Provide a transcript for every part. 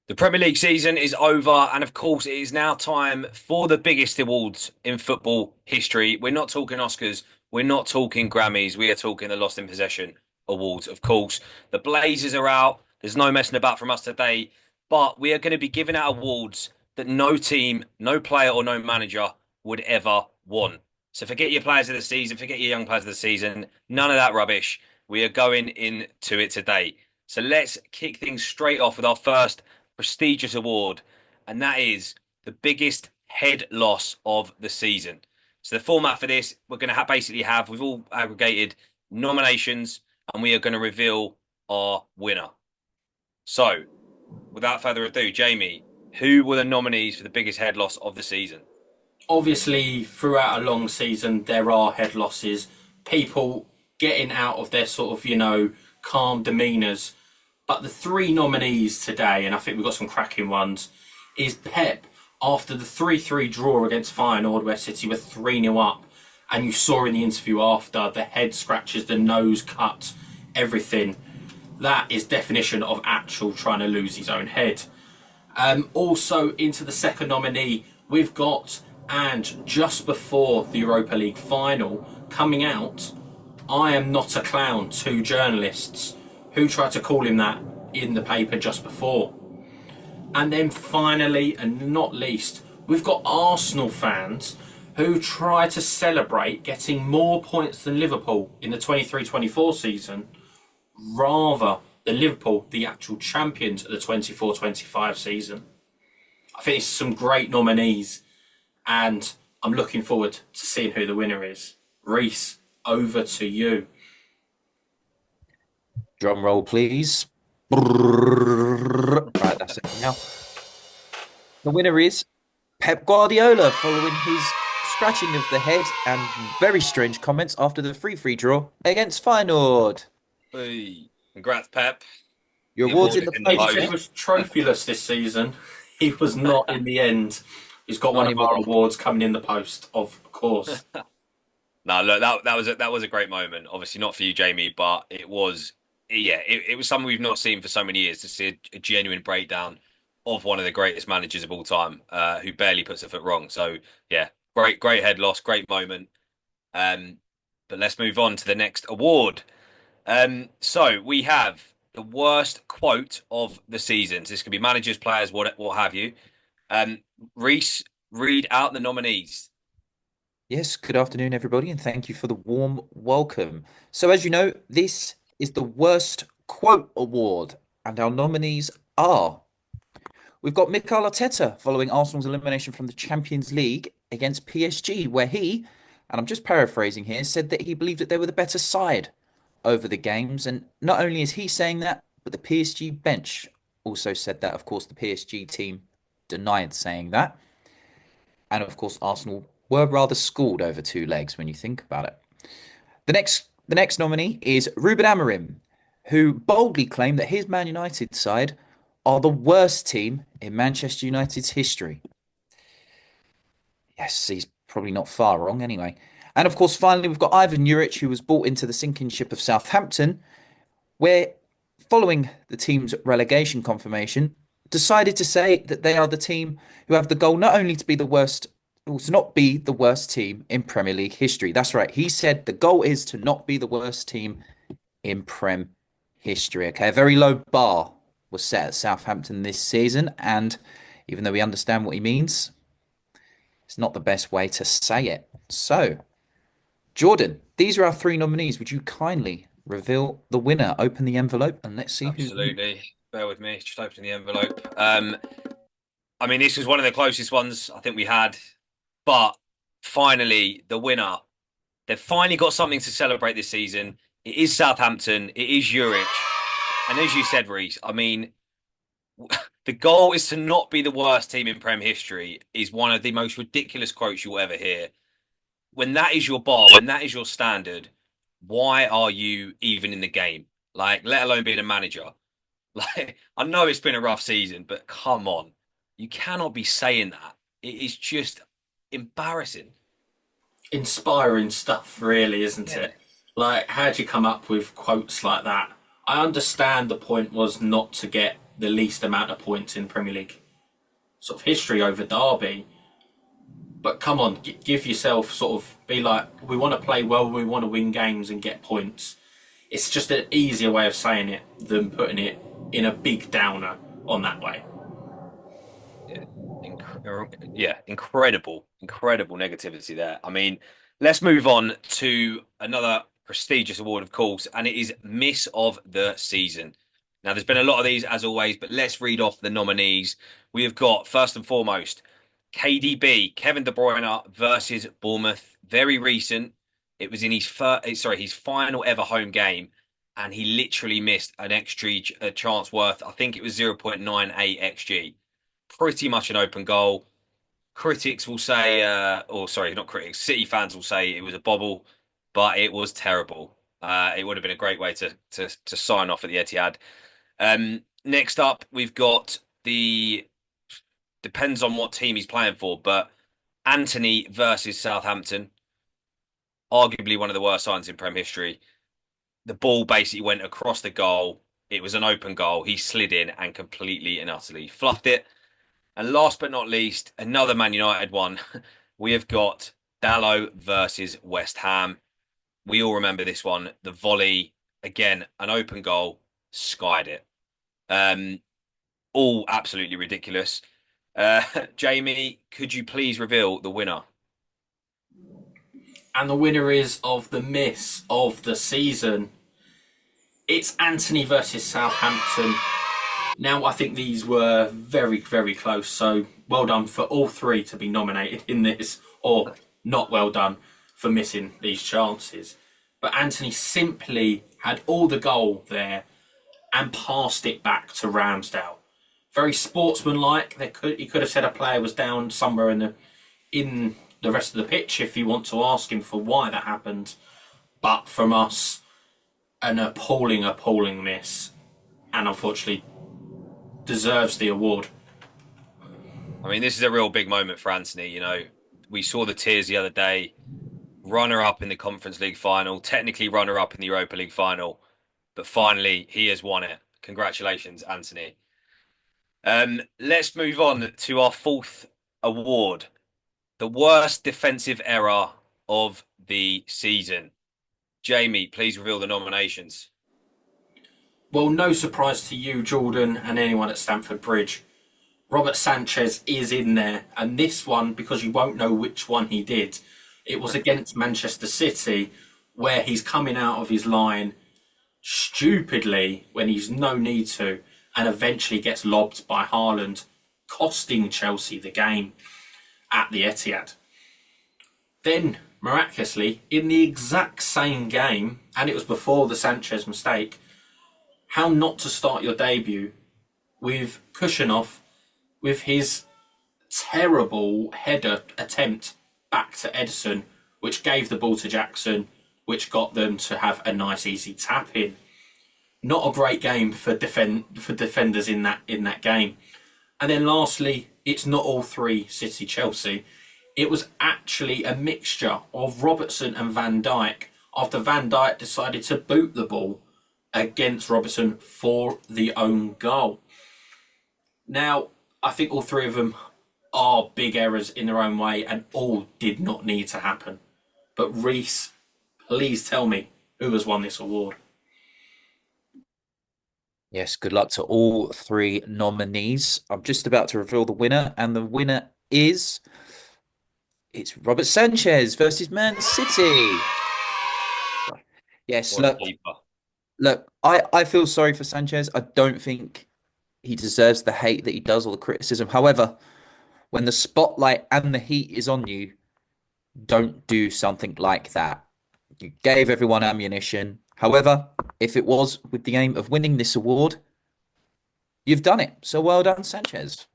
The Premier League season is over, and of course, it is now time for the biggest awards in football history. We're not talking Oscars, we're not talking Grammys, we are talking the Lost in Possession Awards, of course. The Blazers are out, there's no messing about from us today, but we are going to be giving out awards that no team, no player, or no manager would ever want. So forget your players of the season, forget your young players of the season, none of that rubbish. We are going into it today. So let's kick things straight off with our first prestigious award, and that is the biggest head loss of the season. So the format for this, we're going to basically have we've all aggregated nominations, and we are going to reveal our winner. So, without further ado, Jamie, who were the nominees for the biggest head loss of the season? Obviously, throughout a long season, there are head losses. People getting out of their calm demeanours. But the three nominees today, and I think we've got some cracking ones, is Pep after the 3-3 draw against Feyenoord, where City were 3-0 up. And you saw in the interview after the head scratches, the nose cut, everything. That is definition of actual trying to lose his own head. Also, into the second nominee, we've got Ange just before the Europa League final coming out. I am not a clown to journalists who tried to call him that in the paper just before. And then finally, and not least, we've got Arsenal fans who try to celebrate getting more points than Liverpool in the 23-24 season, rather than Liverpool, the actual champions of the 24-25 season. I think it's some great nominees, and I'm looking forward to seeing who the winner is. Reese, over to you. Drum roll, please. Right, that's it. Now, the winner is Pep Guardiola following his scratching of the head and very strange comments after the 3-3 draw against Feyenoord. Hey, congrats, Pep. Your The awards award in is the in the He post, said he mate. post. was trophyless this season. He was not in the end. He's got Not one of our anymore. awards coming in the post, of course. No, look, that was a great moment. Obviously, not for you, Jamie, but it was, yeah, it was something we've not seen for so many years to see a genuine breakdown of one of the greatest managers of all time, who barely puts a foot wrong. So, yeah, great head loss, great moment. Um, but let's move on to the next award. So we have the worst quote of the season. So this could be managers, players, what have you. Um, Reese, read out the nominees. Yes, good afternoon, everybody, and thank you for the warm welcome. So, as you know, this is the Worst Quote Award, and our nominees are we've got Mikel Arteta following Arsenal's elimination from the Champions League against PSG, where he, and I'm just paraphrasing here, said that he believed that they were the better side over the games. And not only is he saying that, but the PSG bench also said that. Of course, the PSG team denied saying that. And of course, Arsenal were rather schooled over two legs when you think about it. The next nominee is Ruben Amorim, who boldly claimed that his Man United side are the worst team in Manchester United's history. Yes, he's probably not far wrong anyway. And of course, finally, we've got Ivan Juric, who was brought into the sinking ship of Southampton, where, following the team's relegation confirmation, decided to say that they are the team who have the goal not only to be the worst, or to not be the worst team in Premier League history. That's right. He said the goal is to not be the worst team in Prem history. Okay, a very low bar was set at Southampton this season, and even though we understand what he means, it's not the best way to say it. So, Jordan, these are our three nominees. Would you kindly reveal the winner? Open the envelope and let's see who's. Absolutely. Bear with me. Just opening the envelope. I mean, this was one of the closest ones I think we had, but finally, the winner. They've finally got something to celebrate this season. It is Southampton. It is Juric. And as you said, Reese, I mean, the goal is to not be the worst team in Prem history is one of the most ridiculous quotes you'll ever hear. When that is your bar, when that is your standard, why are you even in the game? Like, let alone being a manager. Like, I know it's been a rough season, but come on. You cannot be saying that. It is just embarrassing. Inspiring stuff, really, isn't Yeah. it? Like, how'd you come up with quotes like that? I understand the point was not to get the least amount of points in Premier League sort of history over Derby. But come on, give yourself sort of, be like, we want to play well, we want to win games and get points. It's just an easier way of saying it than putting it in a big downer on that way. Yeah, incredible, incredible negativity there. I mean, let's move on to another prestigious award, of course, and it is Miss of the Season. Now, there's been a lot of these, as always, but let's read off the nominees. We have got, first and foremost, KDB, Kevin De Bruyne versus Bournemouth. Very recent. It was in his final ever home game, and he literally missed an XG chance worth, I think it was 0.98 XG. Pretty much an open goal. Critics will say, or sorry, not critics, City fans will say it was a bobble, but it was terrible. It would have been a great way to sign off at the Etihad. Next up, we've got the depends on what team he's playing for, but Antony versus Southampton, arguably one of the worst signs in Prem history. The ball basically went across the goal. It was an open goal. He slid in and completely and utterly fluffed it. And last but not least, another Man United one. We have got Dalot versus West Ham. We all remember this one. The volley, again, an open goal, skied it. All absolutely ridiculous. Jamie, could you please reveal the winner? And the winner is of the miss of the season. It's Antony versus Southampton. Now, I think these were very, very close. So well done for all three to be nominated in this, or not well done for missing these chances. But Antony simply had all the goal there and passed it back to Ramsdale. Very sportsmanlike. He could have said a player was down somewhere in the rest of the pitch if you want to ask him for why that happened. But from us, an appalling, appalling miss. And unfortunately, deserves the award. I mean, this is a real big moment for Antony. You know, we saw the tears the other day. Runner-up in the Conference League final, technically runner-up in the Europa League final, but finally he has won it. Congratulations, Antony. Let's move on to our fourth award, the worst defensive error of the season. Jamie, please reveal the nominations. Well, no surprise to you, Jordan, and anyone at Stamford Bridge. Robert Sánchez is in there, and this one, because you won't know which one he did, it was against Manchester City, where he's coming out of his line stupidly when he's no need to, and eventually gets lobbed by Haaland, costing Chelsea the game at the Etihad. Then, miraculously, in the exact same game, and it was before the Sanchez mistake, how not to start your debut with Kushinov with his terrible header attempt back to Edison, which gave the ball to Jackson, which got them to have a nice easy tap in. Not a great game for defenders in that game. And then lastly, it's not all three City Chelsea. It was actually a mixture of Robertson and Van Dijk after Van Dijk decided to boot the ball against Robertson for the own goal. Now, I think all three of them are big errors in their own way and all did not need to happen. But Reese, please tell me who has won this award. Yes, good luck to all three nominees. I'm just about to reveal the winner, and the winner is it's Robert Sánchez versus Man City. Yes, look, I feel sorry for Sánchez. I don't think he deserves the hate that he does or the criticism. However, when the spotlight and the heat is on you, don't do something like that. You gave everyone ammunition. However, if it was with the aim of winning this award, you've done it. So well done, Sánchez.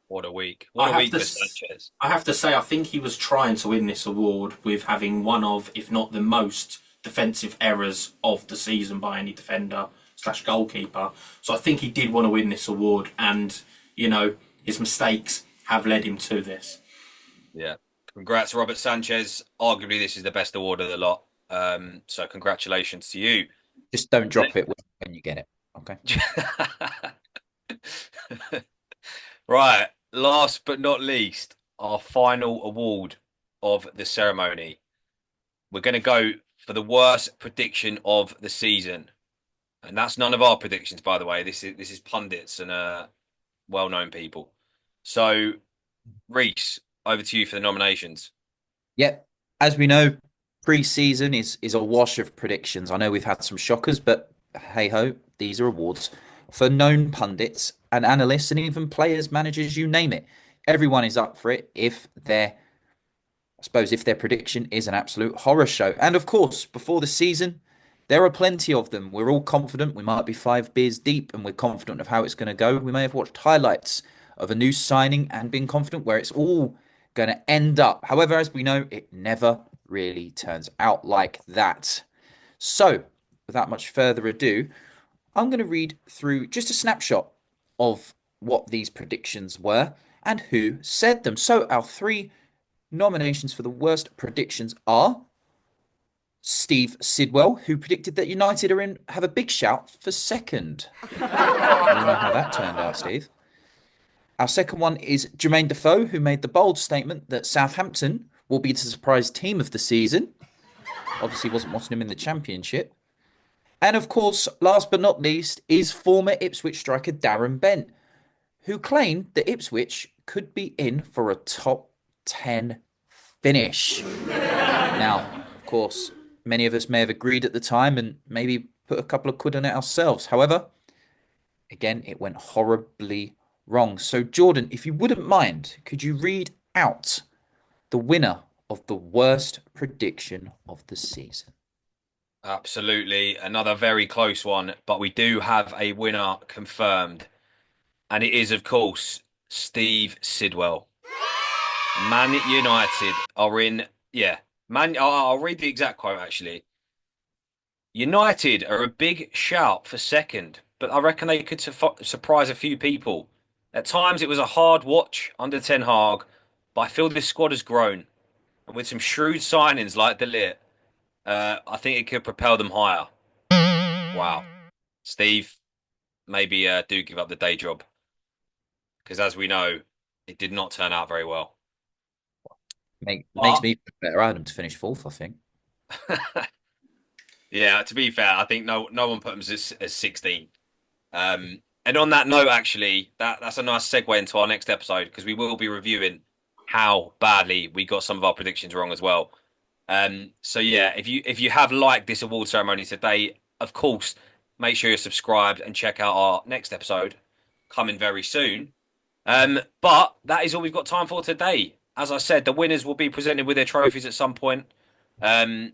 What a week. What a week for Sánchez. I have to say, I think he was trying to win this award with having one of, if not the most, defensive errors of the season by any defender / goalkeeper. So I think he did want to win this award, and, you know, his mistakes have led him to this. Yeah. Congrats, Robert Sánchez. Arguably, this is the best award of the lot. So congratulations to you. Just don't drop it when you get it. Okay. Right, last but not least, our final award of the ceremony. We're going to go for the worst prediction of the season. And that's none of our predictions, by the way. This is pundits and well-known people. So, Reese, over to you for the nominations. Yep. As we know, pre-season is a wash of predictions. I know we've had some shockers, but hey ho, these are awards for known pundits and analysts and even players, managers, you name it. Everyone is up for it if their prediction is an absolute horror show. And of course, before the season, there are plenty of them. We're all confident. We might be 5 beers deep and we're confident of how it's going to go. We may have watched highlights of a new signing and been confident where it's all going to end up. However, as we know, it never really turns out like that. So, without much further ado, I'm going to read through just a snapshot of what these predictions were and who said them. So, our three nominations for the worst predictions are Steve Sidwell, who predicted that United have a big shout for second. You know how that turned out, Steve. Our second one is Jermaine Defoe, who made the bold statement that Southampton will be the surprise team of the season. Obviously, wasn't watching him in the Championship. And of course, last but not least, is former Ipswich striker Darren Bent, who claimed that Ipswich could be in for a top 10 finish. Now, of course, many of us may have agreed at the time and maybe put a couple of quid on it ourselves. However, again, it went horribly wrong. So, Jordan, if you wouldn't mind, could you read out the winner of the worst prediction of the season? Absolutely. Another very close one, but we do have a winner confirmed. And it is, of course, Steve Sidwell. Man United are in, yeah, Man. I'll read the exact quote actually. United are a big shout for second, but I reckon they could surprise a few people. At times it was a hard watch under Ten Hag, but I feel this squad has grown. And with some shrewd signings like Dalot, I think it could propel them higher. Wow. Steve, maybe do give up the day job. Because as we know, it did not turn out very well. Makes me feel better. Adam to finish fourth, I think. Yeah, to be fair, I think no one put them as 16. And on that note, actually, that's a nice segue into our next episode because we will be reviewing how badly we got some of our predictions wrong as well. So yeah, if you have liked this award ceremony today, of course, make sure you're subscribed and check out our next episode coming very soon. But that is all we've got time for today. As I said, the winners will be presented with their trophies at some point. Um,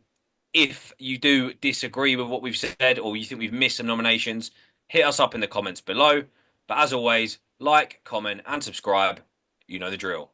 if you do disagree with what we've said or you think we've missed some nominations, hit us up in the comments below. But as always, like, comment, and subscribe. You know the drill.